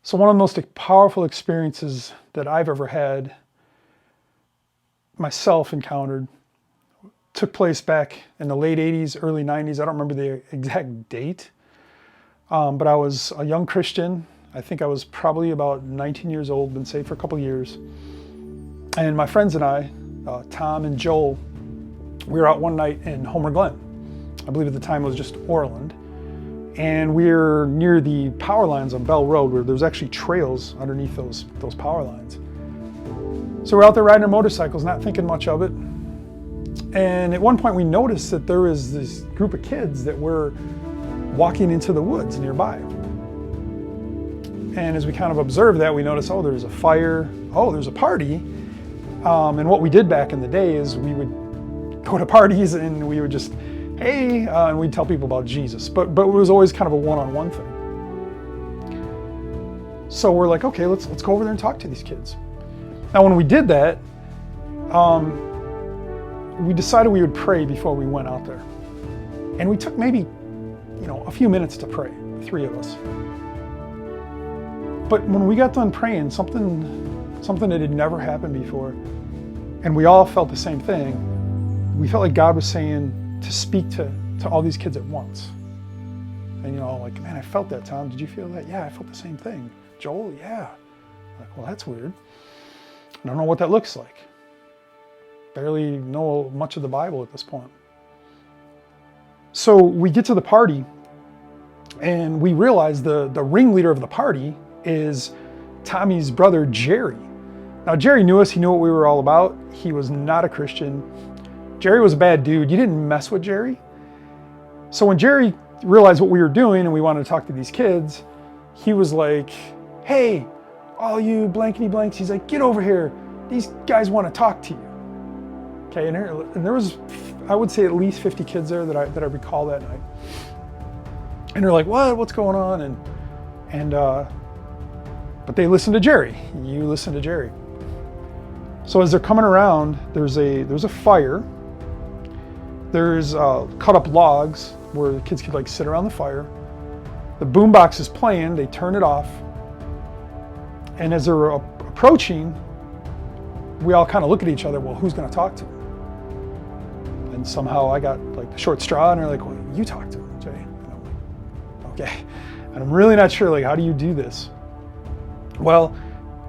So one of the most powerful experiences that I've ever had, myself encountered, took place back in the late 80s, early 90s. I don't remember the exact date, but I was a young Christian. I think I was probably about 19 years old, been saved for a couple of years. And my friends and I, Tom and Joel, we were out one night in Homer Glen. I believe at the time it was just Orland. And we're near the power lines on Bell Road, where there's actually trails underneath those power lines. So we're out there riding our motorcycles, not thinking much of it. And at one point we noticed that there was this group of kids that were walking into the woods nearby. And as we kind of observed that, we noticed, oh, there's a fire, oh, there's a party. And what we did back in the day is we would go to parties and we would just, hey, and we'd tell people about Jesus. But it was always kind of a one-on-one thing. So we're like, okay, let's go over there and talk to these kids. Now, when we did that, we decided we would pray before we went out there. And we took maybe, a few minutes to pray, the three of us. But when we got done praying, something that had never happened before, and we all felt the same thing. We felt like God was saying to speak to all these kids at once. And like, man, I felt that, Tom. Did you feel that? Yeah, I felt the same thing. Joel, yeah. Like, well, that's weird. I don't know what that looks like. Barely know much of the Bible at this point. So we get to the party, and we realize the ringleader of the party is Tommy's brother, Jerry. Now, Jerry knew us. He knew what we were all about. He was not a Christian. Jerry was a bad dude. You didn't mess with Jerry. So when Jerry realized what we were doing and we wanted to talk to these kids, he was like, hey, all you blankety blanks, he's like, get over here. These guys want to talk to you. Okay, and there was, I would say, at least 50 kids there that I recall that night. And they're like, what's going on? But they listened to Jerry. You listen to Jerry. So as they're coming around, there's a fire. There's cut up logs where the kids could sit around the fire. The boombox is playing. They turn it off. And as they're approaching, we all kind of look at each other. Well, who's going to talk to him? And somehow I got the short straw, and they're like, well, you talk to him, Jay. And I'm like, okay. And I'm really not sure, how do you do this? Well,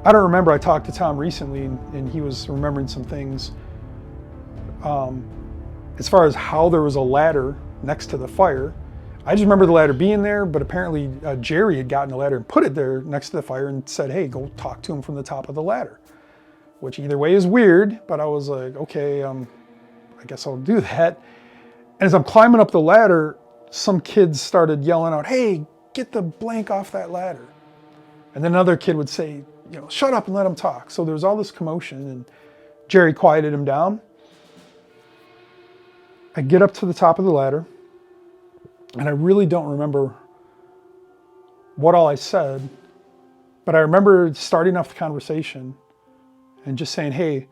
I don't remember. I talked to Tom recently, and he was remembering some things. As far as how there was a ladder next to the fire, I just remember the ladder being there, but apparently Jerry had gotten the ladder and put it there next to the fire and said, hey, go talk to him from the top of the ladder. Which either way is weird, but I was like, okay, I guess I'll do that. And as I'm climbing up the ladder, some kids started yelling out, hey, get the blank off that ladder. And then another kid would say, shut up and let him talk. So there was all this commotion, and Jerry quieted him down. I get up to the top of the ladder, and I really don't remember what all I said, but I remember starting off the conversation and just saying, hey,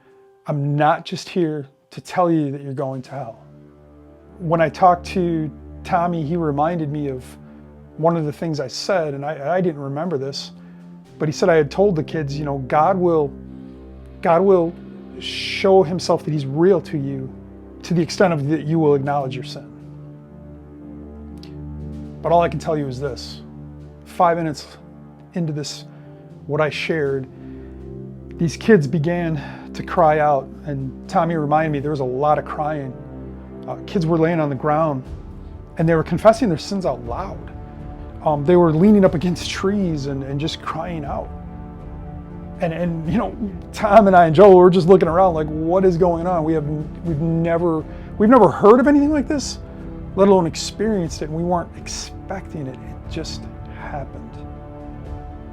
I'm not just here to tell you that you're going to hell. When I talked to Tommy, he reminded me of one of the things I said, and I didn't remember this, but he said I had told the kids, God will show himself that he's real to you to the extent of that you will acknowledge your sin. But all I can tell you is this. 5 minutes into this, what I shared, these kids began to cry out, and Tommy reminded me there was a lot of crying. Kids were laying on the ground, and they were confessing their sins out loud. They were leaning up against trees and just crying out. And Tom and I and Joel were just looking around like, what is going on? We've never heard of anything like this, let alone experienced it, and we weren't expecting it. It just happened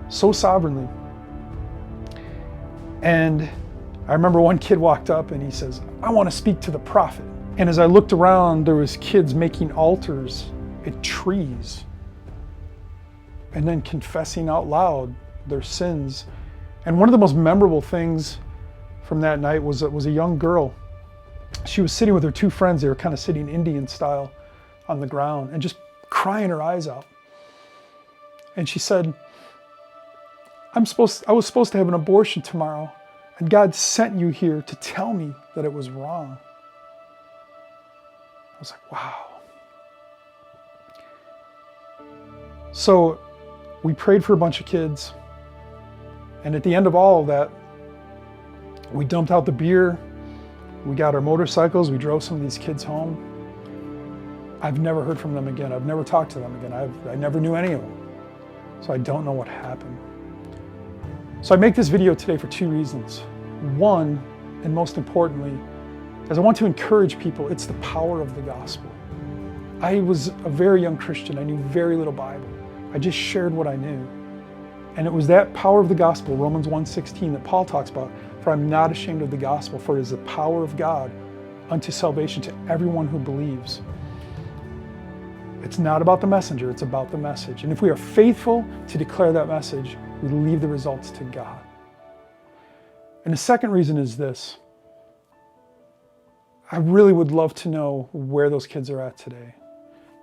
so sovereignly. And I remember one kid walked up and he says, I want to speak to the prophet. And as I looked around, there was kids making altars at trees and then confessing out loud their sins. And one of the most memorable things from that night was a young girl. She was sitting with her two friends. They were kind of sitting Indian style on the ground and just crying her eyes out. And she said, I was supposed to have an abortion tomorrow, and God sent you here to tell me that it was wrong. I was like, wow. So we prayed for a bunch of kids. And at the end of all of that, we dumped out the beer. We got our motorcycles. We drove some of these kids home. I've never heard from them again. I've never talked to them again. I never knew any of them. So I don't know what happened. So I make this video today for two reasons. One, and most importantly, is I want to encourage people. It's the power of the gospel. I was a very young Christian. I knew very little Bible. I just shared what I knew. And it was that power of the gospel, Romans 1:16, that Paul talks about. For I'm not ashamed of the gospel, for it is the power of God unto salvation to everyone who believes. It's not about the messenger, it's about the message. And if we are faithful to declare that message, we leave the results to God. And the second reason is this. I really would love to know where those kids are at today,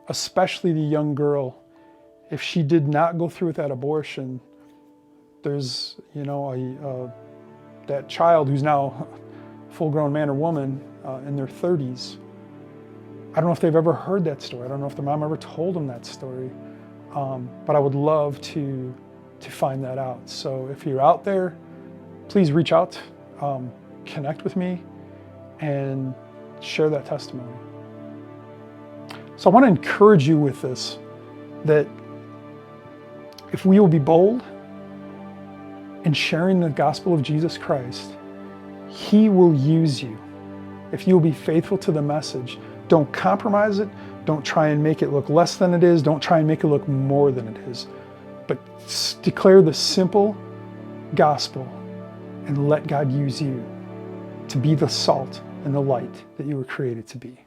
especially the young girl. If she did not go through with that abortion, there's, that child who's now a full-grown man or woman in their 30s. I don't know if they've ever heard that story. I don't know if their mom ever told them that story. But I would love to find that out. So if you're out there, please reach out, connect with me, and share that testimony. So I want to encourage you with this, that if we will be bold in sharing the gospel of Jesus Christ, He will use you. If you will be faithful to the message, don't compromise it. Don't try and make it look less than it is. Don't try and make it look more than it is. But declare the simple gospel and let God use you to be the salt and the light that you were created to be.